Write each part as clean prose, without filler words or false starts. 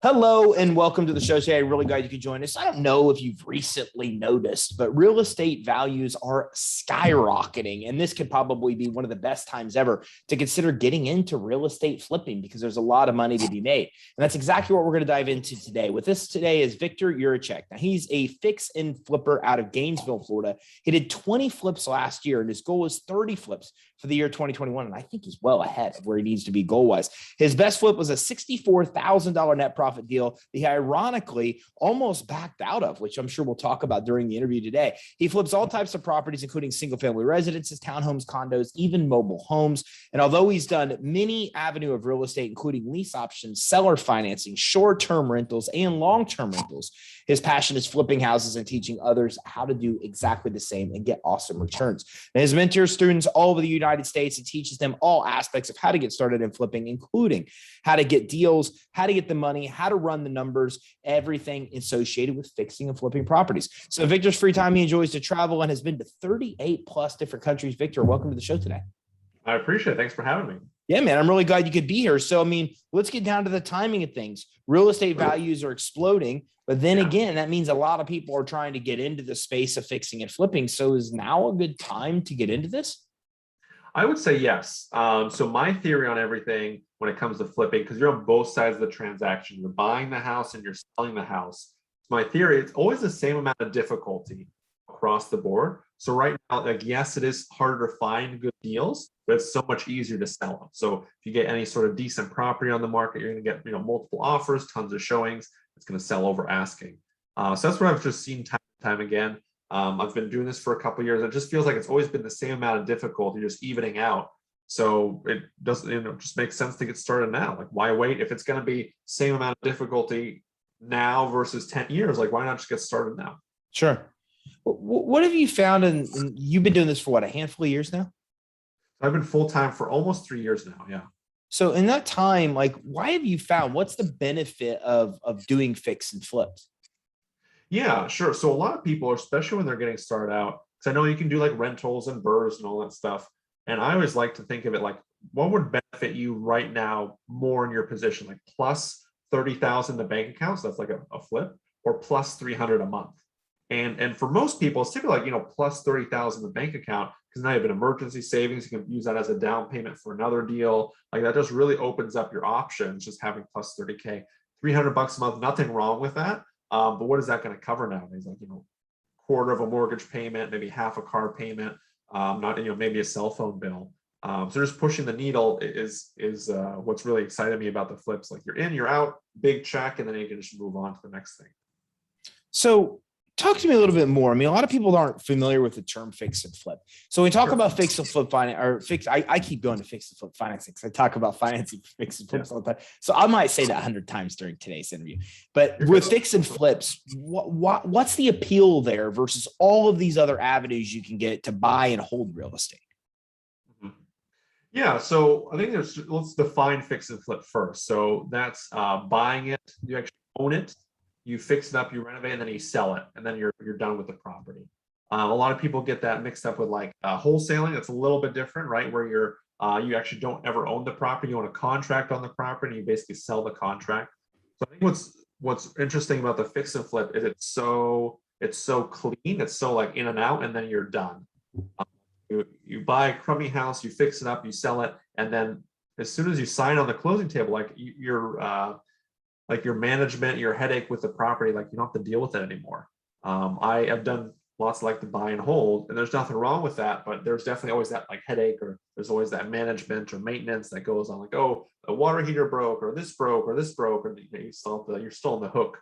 Hello and welcome to the show today. I'm really glad you could join us. I don't know if you've recently noticed, but real estate values are skyrocketing. And this could probably be one of the best times ever to consider getting into real estate flipping because there's a lot of money to be made. And that's exactly what we're going to dive into today. With us today is Viktor Jiracek. Now, he's a fix and flipper out of Gainesville, Florida. He did 20 flips last year, and his goal was 30 flips for the year 2021. And I think he's well ahead of where he needs to be goal-wise. His best flip was a $64,000 net profit deal that he ironically almost backed out of, which I'm sure we'll talk about during the interview today. He flips all types of properties, including single-family residences, townhomes, condos, even mobile homes. And although he's done many avenue of real estate, including lease options, seller financing, short-term rentals, and long-term rentals, his passion is flipping houses and teaching others how to do exactly the same and get awesome returns. And his mentors students all over the United States and teaches them all aspects of how to get started in flipping, including how to get deals, how to get the money, how to run the numbers, everything associated with fixing and flipping properties. So Victor's free time, he enjoys to travel and has been to 38 plus different countries. Victor, welcome to the show today. I appreciate it. Thanks for having me. Yeah, man, I'm really glad you could be here. So, let's get down to the timing of things. Real estate values are exploding, but then again, that means a lot of people are trying to get into the space of fixing and flipping. So is now a good time to get into this? I would say yes. So my theory on everything when it comes to flipping, because you're on both sides of the transaction, you're buying the house and you're selling the house. My theory, it's always the same amount of difficulty across the board. So right now, yes, it is harder to find good deals, but it's so much easier to sell them. So if you get any sort of decent property on the market, you're going to get multiple offers, tons of showings. It's going to sell over asking. So that's what I've just seen time and time again. I've been doing this for a couple of years. It just feels like it's always been the same amount of difficulty, just evening out. So it doesn't, just makes sense to get started now. Like, why wait? If it's going to be same amount of difficulty now versus 10 years, like, why not just get started now? Sure. What have you found? And you've been doing this for what, a handful of years now? I've been full-time for almost 3 years now. Yeah. So in that time, like, why have you found, what's the benefit of doing fix and flips? Yeah, sure. So a lot of people, especially when they're getting started out, because I know you can do like rentals and burrs and all that stuff. And I always like to think of it like, what would benefit you right now more in your position, like plus 30,000 in the bank account, so that's like a flip, or plus 300 a month. And for most people, it's typically like, plus 30,000 in the bank account, because now you have an emergency savings. You can use that as a down payment for another deal. Like, that just really opens up your options, just having plus 30K, 300 bucks a month, nothing wrong with that. But what is that going to cover nowadays? Like, quarter of a mortgage payment, maybe half a car payment, not, maybe a cell phone bill. So just pushing the needle is what's really excited me about the flips. Like, you're in, you're out, big check, and then you can just move on to the next thing. So talk to me a little bit more. A lot of people aren't familiar with the term fix and flip. So when we talk about fix and flip finance, or fix, I keep going to fix and flip financing because I talk about financing fix and flips all the time. So I might say that 100 times during today's interview. But with fix and flips, what's the appeal there versus all of these other avenues you can get to buy and hold real estate? Yeah, so I think let's define fix and flip first. So that's buying it, you actually own it, you fix it up, you renovate, and then you sell it, and then you're done with the property. A lot of people get that mixed up with like wholesaling. It's a little bit different, right? Where you actually don't ever own the property. You own a contract on the property, and you basically sell the contract. So I think what's interesting about the fix and flip is it's so clean, it's so like in and out, and then you're done. You buy a crummy house, you fix it up, you sell it, and then as soon as you sign on the closing table, like your management, your headache with the property, like, you don't have to deal with it anymore. I have done lots like the buy and hold, and there's nothing wrong with that, but there's definitely always that like headache, or there's always that management or maintenance that goes on, like, oh, the water heater broke, or this broke, or this broke, or you're still on the hook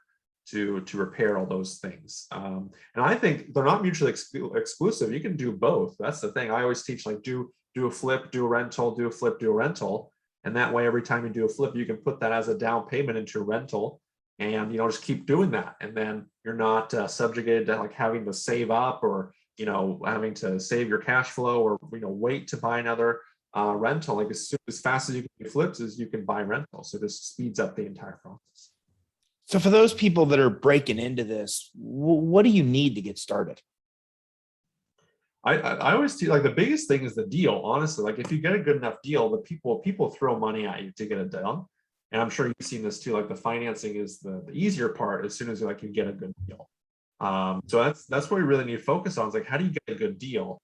to repair all those things. And I think they're not mutually exclusive. You can do both. That's the thing. I always teach, like, do a flip, do a rental, do a flip, do a rental. And that way, every time you do a flip, you can put that as a down payment into your rental, and just keep doing that. And then you're not subjugated to like having to save up, or having to save your cash flow, or wait to buy another rental. Like, as fast as you can do flips, as you can buy rentals. So this speeds up the entire process. So for those people that are breaking into this, what do you need to get started? I always see, like, the biggest thing is the deal, honestly. Like, if you get a good enough deal, people throw money at you to get it done. And I'm sure you've seen this too. Like the financing is the easier part as soon as you get a good deal. So that's what we really need to focus on. Is like, how do you get a good deal?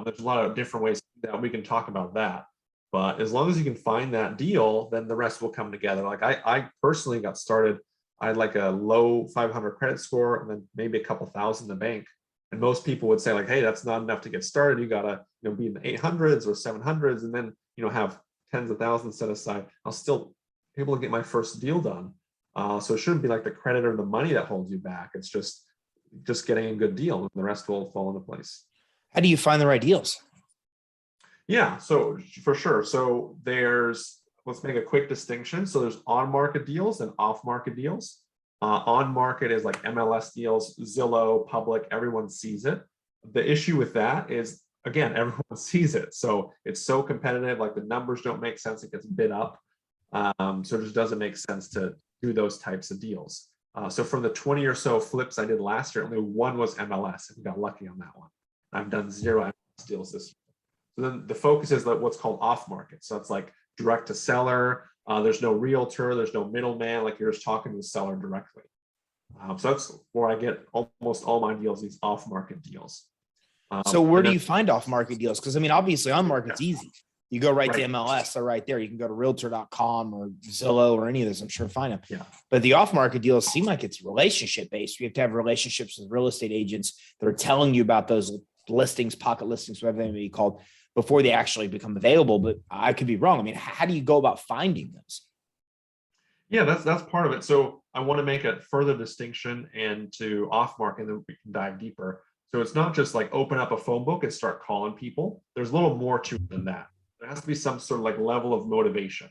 There's a lot of different ways that we can talk about that. But as long as you can find that deal, then the rest will come together. Like I personally got started. I had like a low 500 credit score and then maybe a couple thousand in the bank. And most people would say like, hey, that's not enough to get started. You gotta be in the 800s or 700s, and then have tens of thousands set aside. I'll still be able to get my first deal done. So it shouldn't be like the credit or the money that holds you back. It's just getting a good deal, and the rest will fall into place. How do you find the right deals? Yeah, so for sure. So let's make a quick distinction. So there's on-market deals and off-market deals. On-market is like MLS deals, Zillow, public, everyone sees it. The issue with that is, again, everyone sees it. So it's so competitive, like the numbers don't make sense, it gets bid up. So it just doesn't make sense to do those types of deals. So from the 20 or so flips I did last year, only one was MLS, and we got lucky on that one. I've done 0 MLS deals this year. So then the focus is like what's called off market. So it's like direct to seller. There's no realtor, there's no middleman, like you're just talking to the seller directly. So that's where I get almost all my deals, these off market deals. So where do you find off market deals? Because I mean, obviously on market's easy. You go right to Right. MLS, they're right there. You can go to realtor.com or Zillow or any of those, I'm sure find them. Yeah. But the off market deals seem like it's relationship based. You have to have relationships with real estate agents that are telling you about those listings, pocket listings, whatever they may be called, before they actually become available. But I could be wrong. I mean, how do you go about finding those? Yeah, that's part of it. So I want to make a further distinction and to off market, and then we can dive deeper. So it's not just like open up a phone book and start calling people. There's a little more to it than that. There has to be some sort of like level of motivation.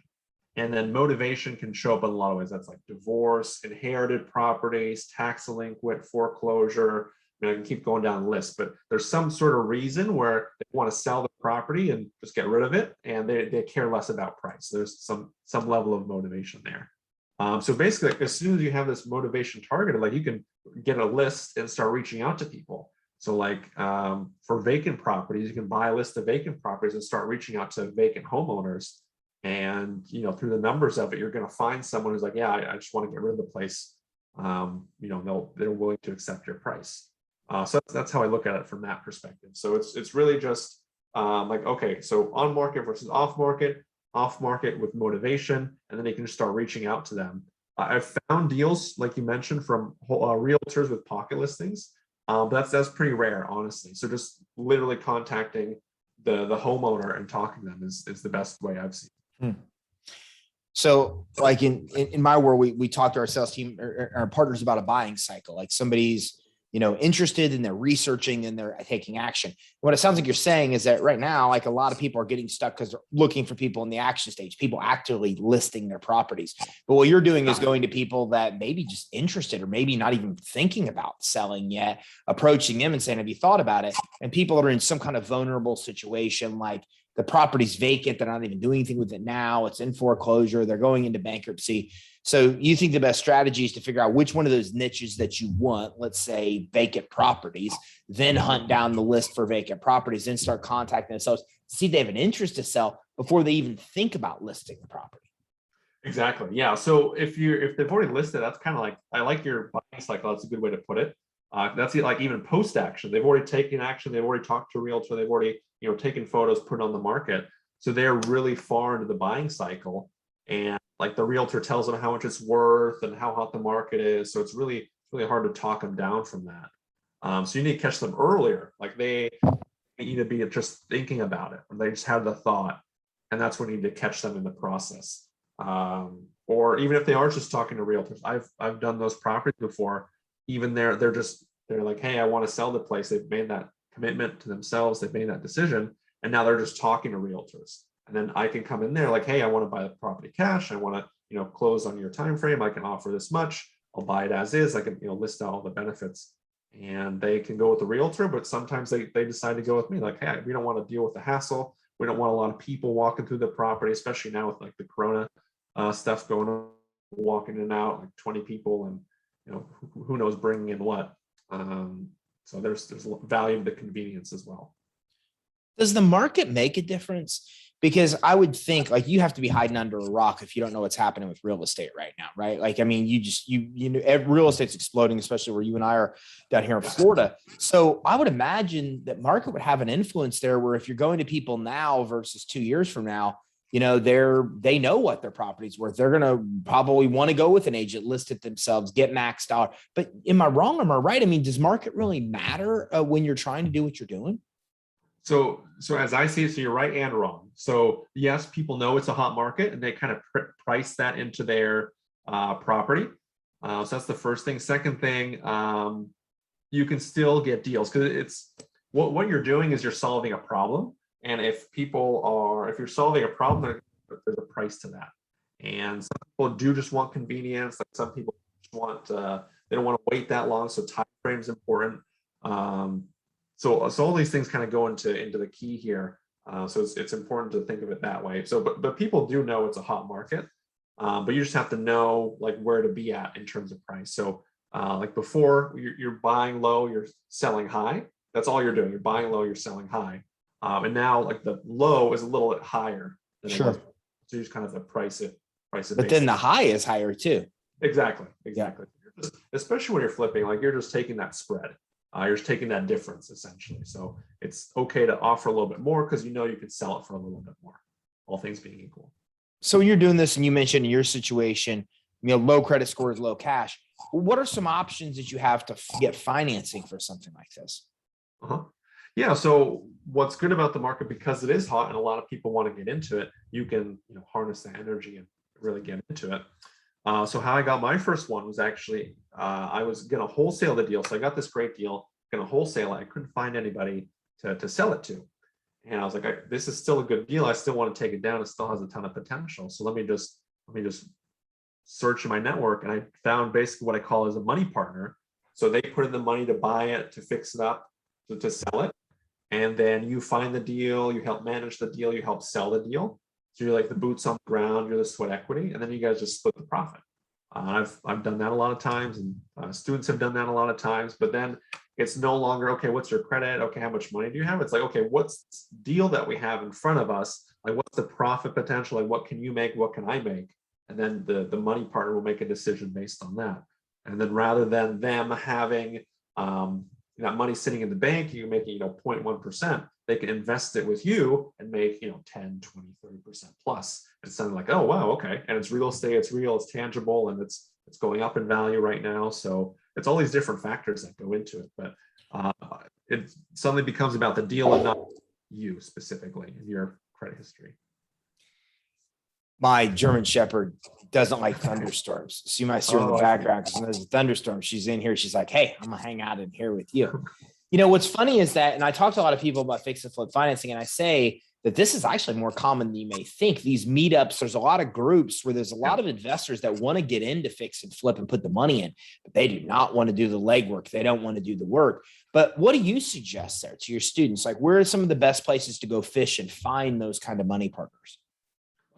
And then motivation can show up in a lot of ways. That's like divorce, inherited properties, tax delinquent, foreclosure. I can keep going down the list, but there's some sort of reason where they want to sell the property and just get rid of it, and they care less about price. There's some level of motivation there. So basically, as soon as you have this motivation targeted, like you can get a list and start reaching out to people. So like for vacant properties, you can buy a list of vacant properties and start reaching out to vacant homeowners. And through the numbers of it, you're going to find someone who's like, yeah, I just want to get rid of the place. They're willing to accept your price. So that's how I look at it from that perspective. So it's really just like, okay, so on market versus off market with motivation, and then you can just start reaching out to them. I've found deals, like you mentioned, from realtors with pocket listings. That's pretty rare, honestly. So just literally contacting the homeowner and talking to them is the best way I've seen. So like in my world, we talk to our sales team or our partners about a buying cycle. Like somebody's interested and they're researching and they're taking action. What it sounds like you're saying is that right now, like a lot of people are getting stuck because they're looking for people in the action stage, people actively listing their properties. But what you're doing is going to people that maybe just interested or maybe not even thinking about selling yet, approaching them and saying, have you thought about it? And people that are in some kind of vulnerable situation, like the property's vacant, they're not even doing anything with it now, it's in foreclosure, they're going into bankruptcy. So you think the best strategy is to figure out which one of those niches that you want, let's say vacant properties, then hunt down the list for vacant properties, then start contacting themselves to see if they have an interest to sell before they even think about listing the property. Exactly. Yeah. So if they've already listed, that's kind of like, I like your buying cycle. That's a good way to put it. That's like even post action. They've already taken action. They've already talked to a realtor. They've already, taken photos, put it on the market. So they're really far into the buying cycle. And like the realtor tells them how much it's worth and how hot the market is. So it's really hard to talk them down from that. So you need to catch them earlier. Like they need to be just thinking about it, or they just have the thought, and that's when you need to catch them in the process. Or even if they are just talking to realtors, I've done those properties before. Even they're like, hey, I want to sell the place. They've made that commitment to themselves. They've made that decision, and now they're just talking to realtors. And then I can come in there like, hey, I want to buy the property cash. I want to, close on your time frame. I can offer this much. I'll buy it as is. I can, list out all the benefits, and they can go with the realtor. But sometimes they decide to go with me. Like, hey, we don't want to deal with the hassle. We don't want a lot of people walking through the property, especially now with like the Corona stuff going on, walking in and out, like 20 people, and who knows bringing in what. So there's value to the convenience as well. Does the market make a difference? Because I would think like you have to be hiding under a rock if you don't know what's happening with real estate right now, right? Like, I mean, you know, real estate's exploding, especially where you and I are down here in Florida. So I would imagine that market would have an influence there where if you're going to people now versus 2 years from now, you know, they know what their property's worth. They're going to probably want to go with an agent, list it themselves, get maxed out. But am I wrong? Am I right? I mean, does market really matter when you're trying to do what you're doing? So as I see it, so you're right and wrong. So yes, people know it's a hot market and they kind of price that into their property. So that's the first thing. Second thing, you can still get deals because it's what you're doing is you're solving a problem. And if you're solving a problem, there's a price to that. And some people do just want convenience. Like some people just want, they don't want to wait that long. So time frame is important. So all these things kind of go into the key here. So it's important to think of it that way. So, but people do know it's a hot market, but you just have to know like where to be at in terms of price. So like before, you're buying low, you're selling high. That's all you're doing. You're buying low, you're selling high. And now like the low is a little bit higher than it was. So you just kind of price it. But then the high is higher too. Exactly. Especially when you're flipping, like you're just taking that spread. You're just taking that difference essentially. So it's okay to offer a little bit more because you know you can sell it for a little bit more, all things being equal. So when you're doing this, and you mentioned in your situation, you know, low credit scores, low cash. What are some options that you have to get financing for something like this? Yeah. So what's good about the market, because it is hot and a lot of people want to get into it, you can harness that energy and really get into it. So how I got my first one was actually, I was going to wholesale the deal. So I got this great deal, going to wholesale it. I couldn't find anybody to sell it to. And I was like, this is still a good deal. I still want to take it down. It still has a ton of potential. So let me just search in my network. And I found basically what I call as a money partner. So they put in the money to buy it, to fix it up, to sell it. And then you find the deal, you help manage the deal, you help sell the deal. So you're like the boots on the ground, you're the sweat equity, and then you guys just split the profit. I've done that a lot of times, and students have done that a lot of times. But then it's no longer, okay, what's your credit? Okay, how much money do you have? It's like, okay, what's this deal that we have in front of us? Like, what's the profit potential? Like, what can you make? What can I make? And then the money partner will make a decision based on that. And then rather than them having that money sitting in the bank, you making 0.1%, they can invest it with you and make 10, 20, 30% plus. It's something like, oh wow, okay. And it's real estate, it's real, it's tangible, and it's going up in value right now. So it's all these different factors that go into it. But it suddenly becomes about the deal and not you specifically in your credit history. My German Shepherd doesn't like thunderstorms. So you might see her in the background because there's a thunderstorm. She's in here. She's like, hey, I'm gonna hang out in here with you. What's funny is that, and I talk to a lot of people about fix and flip financing, and I say that this is actually more common than you may think. These meetups, there's a lot of groups where there's a lot of investors that want to get into fix and flip and put the money in, but they do not want to do the legwork. They don't want to do the work. But what do you suggest there to your students? Like, where are some of the best places to go fish and find those kind of money partners?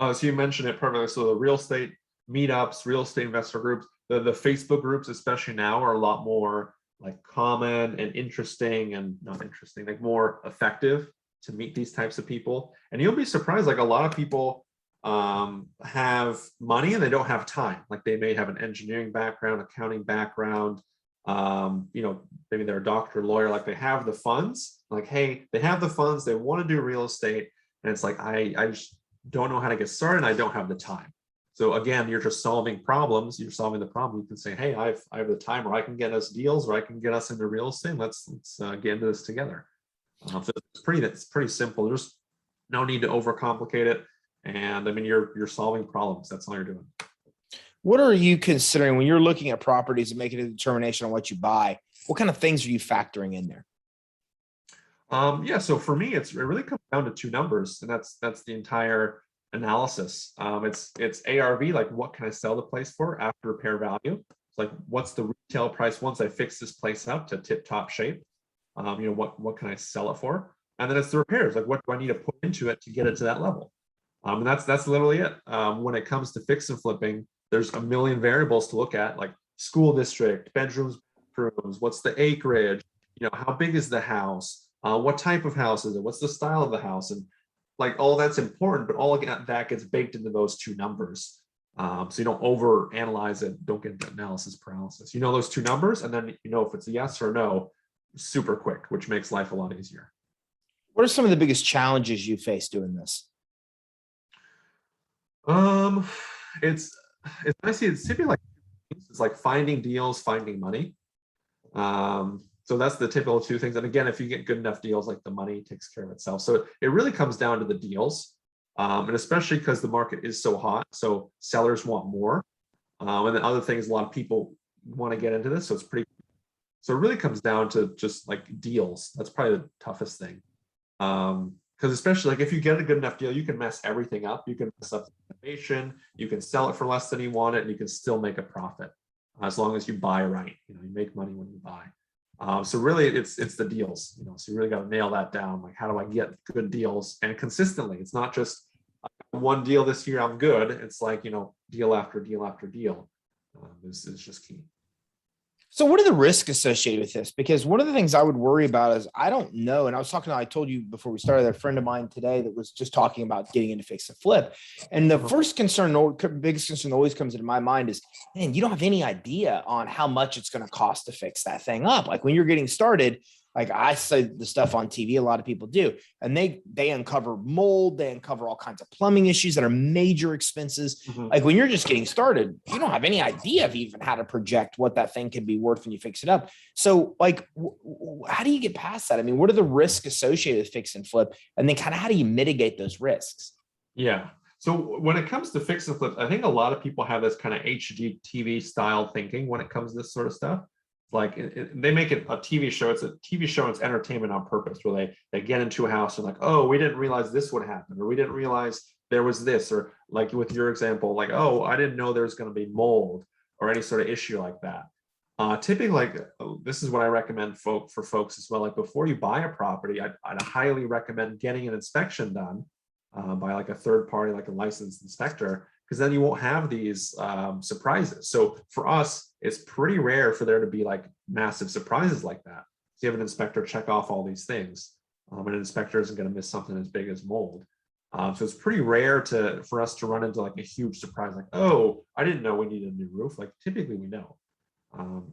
So you mentioned it perfectly. So the real estate meetups, real estate investor groups, the Facebook groups, especially now, are a lot more like common and interesting, and not interesting, like more effective to meet these types of people. And you'll be surprised, like a lot of people have money and they don't have time. Like they may have an engineering background, accounting background, maybe they're a doctor, lawyer, like they have the funds, like, hey, they have the funds, they want to do real estate. And it's like, I just don't know how to get started, and I don't have the time. So again, you're just solving problems. You're solving the problem. You can say, hey, I have the time, or I can get us deals, or I can get us into real estate. Let's get into this together. So it's pretty simple. There's no need to overcomplicate it. And I mean, you're solving problems. That's all you're doing. What are you considering when you're looking at properties and making a determination on what you buy? What kind of things are you factoring in there? So for me, it really comes down to two numbers, and that's the entire analysis. It's ARV, like what can I sell the place for after repair value? It's like, what's the retail price once I fix this place up to tip top shape? What can I sell it for? And then it's the repairs, like what do I need to put into it to get it to that level? And that's literally it. When it comes to fix and flipping, there's a million variables to look at, like school district, bedrooms, what's the acreage, how big is the house? What type of house is it? What's the style of the house? And like all that's important, but all of that gets baked into those two numbers. So you don't over analyze it, don't get into analysis paralysis. You know those two numbers, and then you know if it's a yes or no super quick, which makes life a lot easier. What are some of the biggest challenges you face doing this? Um, it's it's typically like it's like finding deals, finding money. So that's the typical two things. And again, if you get good enough deals, like the money takes care of itself. So it really comes down to the deals. And especially because the market is so hot, so sellers want more. And then other things, a lot of people want to get into this. So it's pretty, so it really comes down to just like deals. That's probably the toughest thing. Because especially like if you get a good enough deal, you can mess everything up. You can mess up the innovation, you can sell it for less than you want it, and you can still make a profit as long as you buy right. You make money when you buy. So really it's the deals, so you really got to nail that down. Like, how do I get good deals and consistently? It's not just one deal this year, I'm good. It's like, deal after deal after deal. This is just key. So what are the risks associated with this? Because one of the things I would worry about is I don't know. And I told you before we started, a friend of mine today that was just talking about getting into fix and flip. And the biggest concern always comes into my mind is, man, you don't have any idea on how much it's going to cost to fix that thing up. Like when you're getting started, like I say the stuff on TV, a lot of people do, and they uncover mold, they uncover all kinds of plumbing issues that are major expenses. Like when you're just getting started, you don't have any idea of even how to project what that thing could be worth when you fix it up. So like, how do you get past that? I mean, what are the risks associated with fix and flip? And then kind of how do you mitigate those risks? Yeah. So when it comes to fix and flip, I think a lot of people have this kind of HGTV style thinking when it comes to this sort of stuff. Like they make it a TV show. It's a TV show. It's entertainment on purpose, where they get into a house and like, oh, we didn't realize this would happen, or we didn't realize there was this, or like with your example, like, oh, I didn't know there's going to be mold or any sort of issue like that. Typically, like this is what I recommend for folks as well. Like before you buy a property, I'd highly recommend getting an inspection done by like a third party, like a licensed inspector, because then you won't have these surprises. So for us, it's pretty rare for there to be like massive surprises like that. So you have an inspector check off all these things. An inspector isn't going to miss something as big as mold. So it's pretty rare for us to run into like a huge surprise, like, oh, I didn't know we needed a new roof. Like typically we know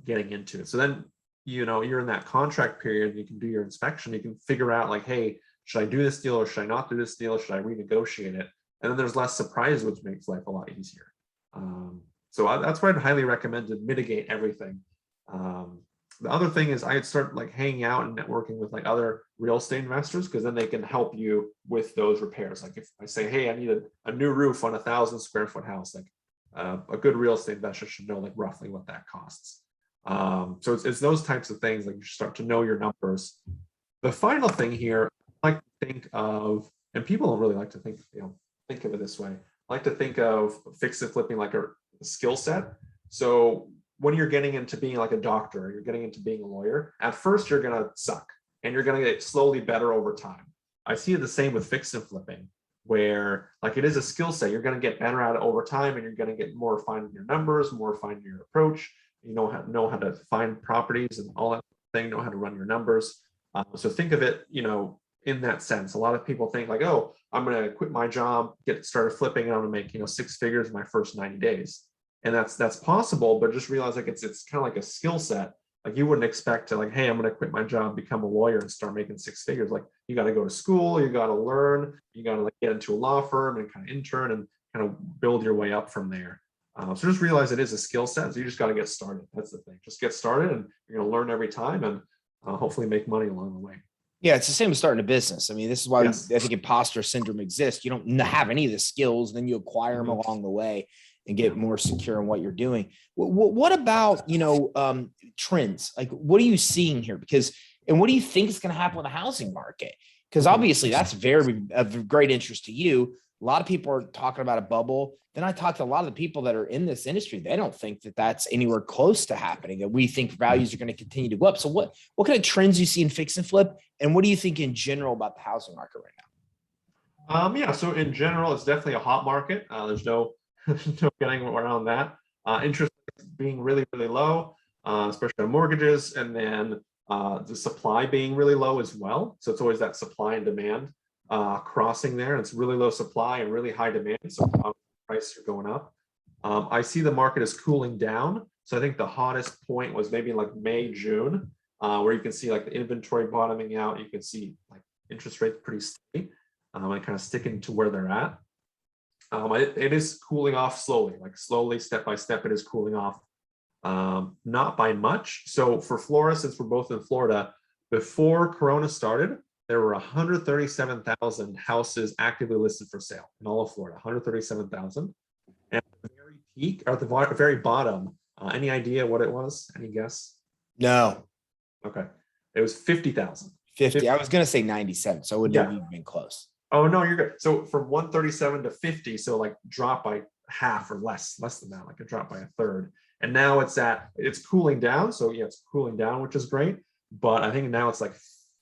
getting into it. So then, you're in that contract period, you can do your inspection, you can figure out like, hey, should I do this deal or should I not do this deal? Should I renegotiate it? And then there's less surprise, which makes life a lot easier. So that's why I'd highly recommend to mitigate everything. The other thing is I'd start like hanging out and networking with like other real estate investors, because then they can help you with those repairs. Like if I say, hey, I need a new roof on 1,000 square foot house, like a good real estate investor should know like roughly what that costs. So it's those types of things, like you start to know your numbers. The final thing here, I like to think of, and people don't really like to think of it this way. I like to think of fix and flipping like a skill set. So when you're getting into being like a doctor, you're getting into being a lawyer, at first you're going to suck and you're going to get slowly better over time. I see it the same with fix and flipping, where like it is a skill set. You're going to get better at it over time, and you're going to get more refined in your numbers, more refined in your approach. You know how to find properties and all that thing, know how to run your numbers. So think of it, in that sense. A lot of people think like, oh, I'm going to quit my job, get started flipping, and I'm going to make, 6 figures in my first 90 days. And that's possible, but just realize like it's kind of like a skill set. Like you wouldn't expect to like, hey, I'm going to quit my job, become a lawyer and start making 6 figures. Like you got to go to school, you got to learn, you got to like get into a law firm and kind of intern and kind of build your way up from there. So just realize it is a skill set. So you just got to get started. That's the thing. Just get started, and you're going to learn every time, and hopefully make money along the way. Yeah, it's the same as starting a business. I mean, this is why Yes. I think imposter syndrome exists. You don't have any of the skills, then you acquire them along the way and get more secure in what you're doing. What about, trends? Like, what are you seeing here? And what do you think is going to happen with the housing market? Because obviously that's of great interest to you. A lot of people are talking about a bubble. Then I talked to a lot of the people that are in this industry. They don't think that that's anywhere close to happening, and we think values are going to continue to go up. So what kind of trends you see in fix and flip? And what do you think in general about the housing market right now? Yeah, so in general, it's definitely a hot market. There's no getting around that. Interest rates being really, really low, especially on mortgages, and then the supply being really low as well. So it's always that supply and demand crossing there. It's really low supply and really high demand, so prices are going up. I see the market is cooling down. So I think the hottest point was maybe like May, June, where you can see like the inventory bottoming out. You can see like interest rates pretty steady and kind of sticking to where they're at. It is cooling off slowly, like slowly, step by step, it is cooling off. Not by much. So for Florida, since we're both in Florida, before Corona started, there were 137,000 houses actively listed for sale in all of Florida, 137,000. And at the very peak, or at the very bottom, any idea what it was? Any guess? No. Okay. It was 50,000. 50. I was going to say 97, so it wouldn't have even been close. Oh, no, you're good. So from 137 to 50, so like drop by half or less than that, like a drop by a third. And now it's cooling down. So yeah, it's cooling down, which is great. But I think now it's like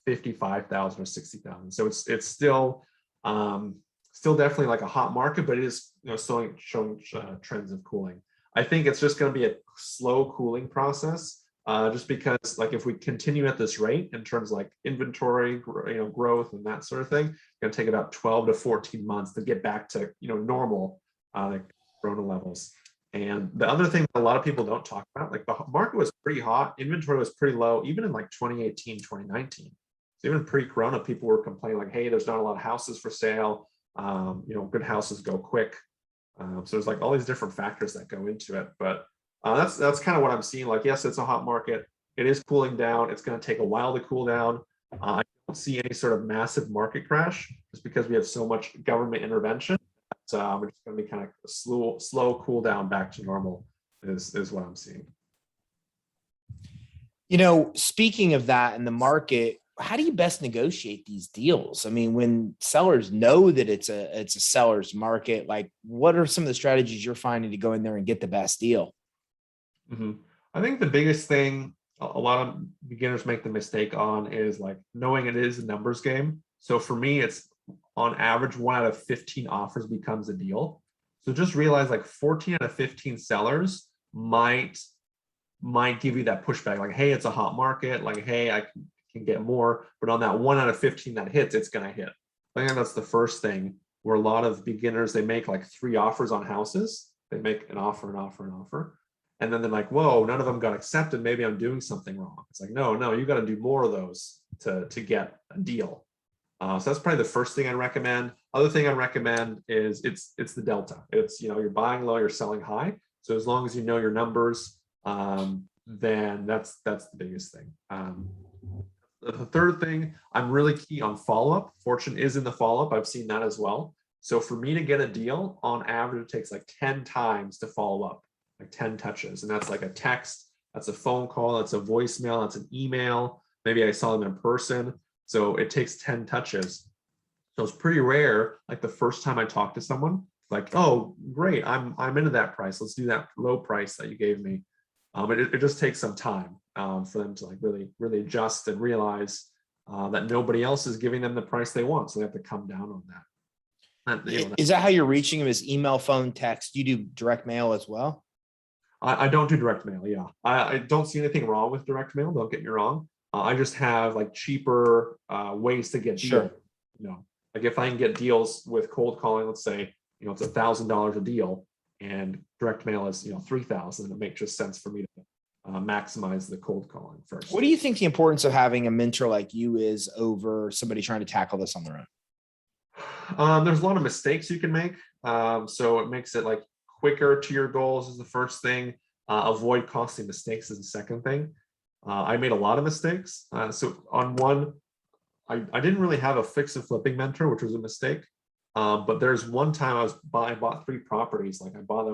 55,000 or 60,000. So it's still definitely like a hot market, but it is, still showing trends of cooling. I think it's just going to be a slow cooling process, just because like if we continue at this rate in terms of like inventory, growth and that sort of thing, it's going to take about 12 to 14 months to get back to normal like Corona levels. And the other thing that a lot of people don't talk about, like the market was pretty hot, inventory was pretty low, even in like 2018, 2019. So even pre-Corona, people were complaining like, hey, there's not a lot of houses for sale. Good houses go quick. So there's like all these different factors that go into it. But that's kind of what I'm seeing. Like, yes, it's a hot market. It is cooling down. It's going to take a while to cool down. I don't see any sort of massive market crash just because we have so much government intervention. We're just going to be kind of a slow cool down back to normal is what I'm seeing. Speaking of that in the market, how do you best negotiate these deals? I mean, when sellers know that it's a seller's market, like what are some of the strategies you're finding to go in there and get the best deal? Mm-hmm. I think the biggest thing a lot of beginners make the mistake on is like knowing it is a numbers game. So for me, it's on average 1 out of 15 offers becomes a deal. So just realize like 14 out of 15 sellers might give you that pushback, like, hey, it's a hot market, like, hey, I can get more. But on that 1 out of 15 that hits, it's going to hit. I think that's the first thing where a lot of beginners, they make like 3 offers on houses. They make an offer, an offer, an offer. And then they're like, whoa, none of them got accepted. Maybe I'm doing something wrong. It's like, no, you got to do more of those to get a deal. So that's probably the first thing I'd recommend. Other thing I'd recommend is it's the delta. It's, you're buying low, you're selling high. So as long as you know your numbers, then that's the biggest thing. The third thing, I'm really key on follow-up. Fortune is in the follow-up. I've seen that as well. So for me to get a deal, on average, it takes like 10 times to follow up, like 10 touches. And that's like a text, that's a phone call, that's a voicemail, that's an email. Maybe I saw them in person. So it takes 10 touches. So it's pretty rare. Like the first time I talked to someone, like, oh, great, I'm into that price. Let's do that low price that you gave me. It just takes some time for them to like really adjust and realize that nobody else is giving them the price they want. So they have to come down on that. And, is that how you're reaching them? Is email, phone, text? You do direct mail as well? I don't do direct mail. Yeah, I don't see anything wrong with direct mail. Don't get me wrong. I just have like cheaper ways to get deals. Like if I can get deals with cold calling, let's say, it's $1,000 a deal and direct mail is, $3,000, it makes just sense for me to maximize the cold calling first. What do you think the importance of having a mentor like you is over somebody trying to tackle this on their own? There's a lot of mistakes you can make. So it makes it like quicker to your goals is the first thing. Avoid costly mistakes is the second thing. I made a lot of mistakes. So on one, I didn't really have a fix and flipping mentor, which was a mistake. But there's one time I bought 3 properties. Like I bought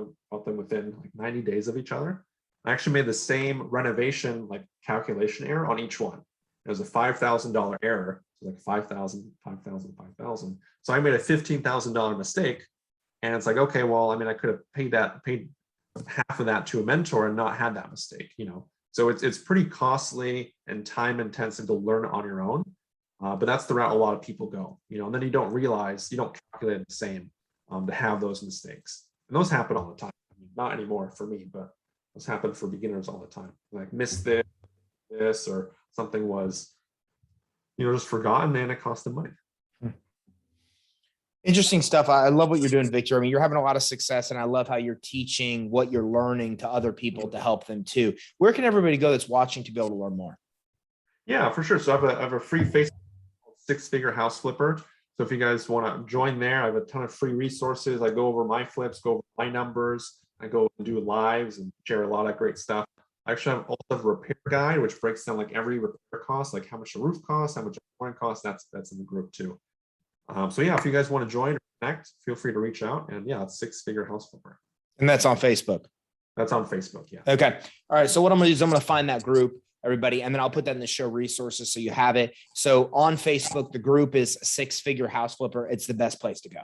them within like 90 days of each other. I actually made the same renovation like calculation error on each one. It was a $5,000 error. So like 5,000, 5,000, 5,000. So I made a $15,000 mistake. And it's like, okay, well, I mean, I could have paid half of that to a mentor and not had that mistake, So it's pretty costly and time intensive to learn on your own. But that's the route a lot of people go, and then you don't realize, you don't calculate the same to have those mistakes. And those happen all the time. I mean, not anymore for me, but those happen for beginners all the time. Like missed this, or something was, just forgotten and it cost them money. Interesting stuff. I love what you're doing, Victor. I mean, you're having a lot of success, and I love how you're teaching what you're learning to other people to help them too. Where can everybody go that's watching to be able to learn more? Yeah, for sure. So I have a free Facebook called Six Figure House Flipper. So if you guys want to join there, I have a ton of free resources. I go over my flips, go over my numbers. I go and do lives and share a lot of great stuff. I actually have also have a repair guide, which breaks down like every repair cost, like how much a roof costs, how much a flooring costs. That's in the group too. So yeah, if you guys want to join or connect, feel free to reach out. And yeah, it's Six Figure House Flipper. And that's on Facebook. That's on Facebook. Yeah. Okay. All right. So what I'm going to do is I'm going to find that group, everybody, and then I'll put that in the show resources so you have it. So on Facebook, the group is Six Figure House Flipper. It's the best place to go.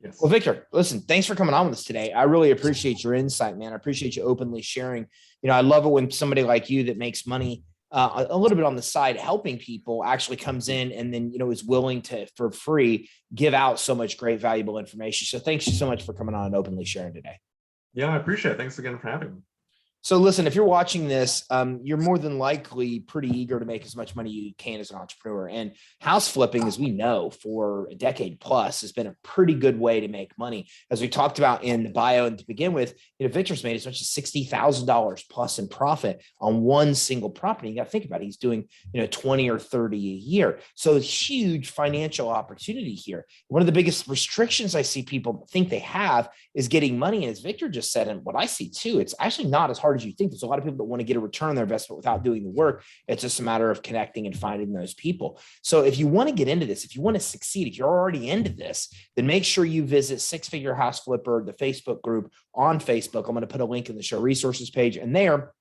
Yes. Well, Victor, listen, thanks for coming on with us today. I really appreciate your insight, man. I appreciate you openly sharing. You know, I love it when somebody like you that makes money a little bit on the side, helping people, actually comes in and then, you know, is willing to, for free, give out so much great, valuable information. So thanks you so much for coming on and openly sharing today. Yeah, I appreciate it. Thanks again for having me. So listen, if you're watching this, you're more than likely pretty eager to make as much money you can as an entrepreneur. And house flipping, as we know, for a decade plus has been a pretty good way to make money. As we talked about in the bio and to begin with, you know, Victor's made as much as $60,000 plus in profit on one single property. You got to think about it. He's doing, you know, 20 or 30 a year. So huge financial opportunity here. One of the biggest restrictions I see people think they have is getting money. And as Victor just said, and what I see too, it's actually not as hard as you think. There's a lot of people that want to get a return on their investment without doing the work. It's just a matter of connecting and finding those people. So if you want to get into this, if you want to succeed, if you're already into this, then make sure you visit Six Figure House Flipper, the Facebook group on Facebook. I'm going to put a link in the show resources page, and there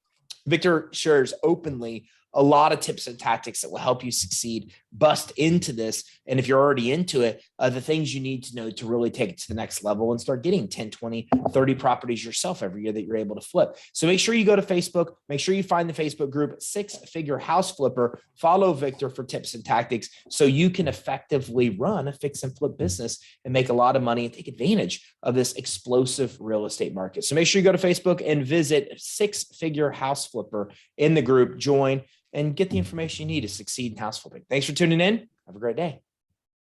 Victor shares openly a lot of tips and tactics that will help you succeed, bust into this. And if you're already into it, the things you need to know to really take it to the next level and start getting 10, 20, 30 properties yourself every year that you're able to flip. So make sure you go to Facebook, make sure you find the Facebook group, Six Figure House Flipper, follow Victor for tips and tactics so you can effectively run a fix and flip business and make a lot of money and take advantage of this explosive real estate market. So make sure you go to Facebook and visit Six Figure House Flipper in the group, join, and get the information you need to succeed in house flipping. Thanks for tuning in. Have a great day.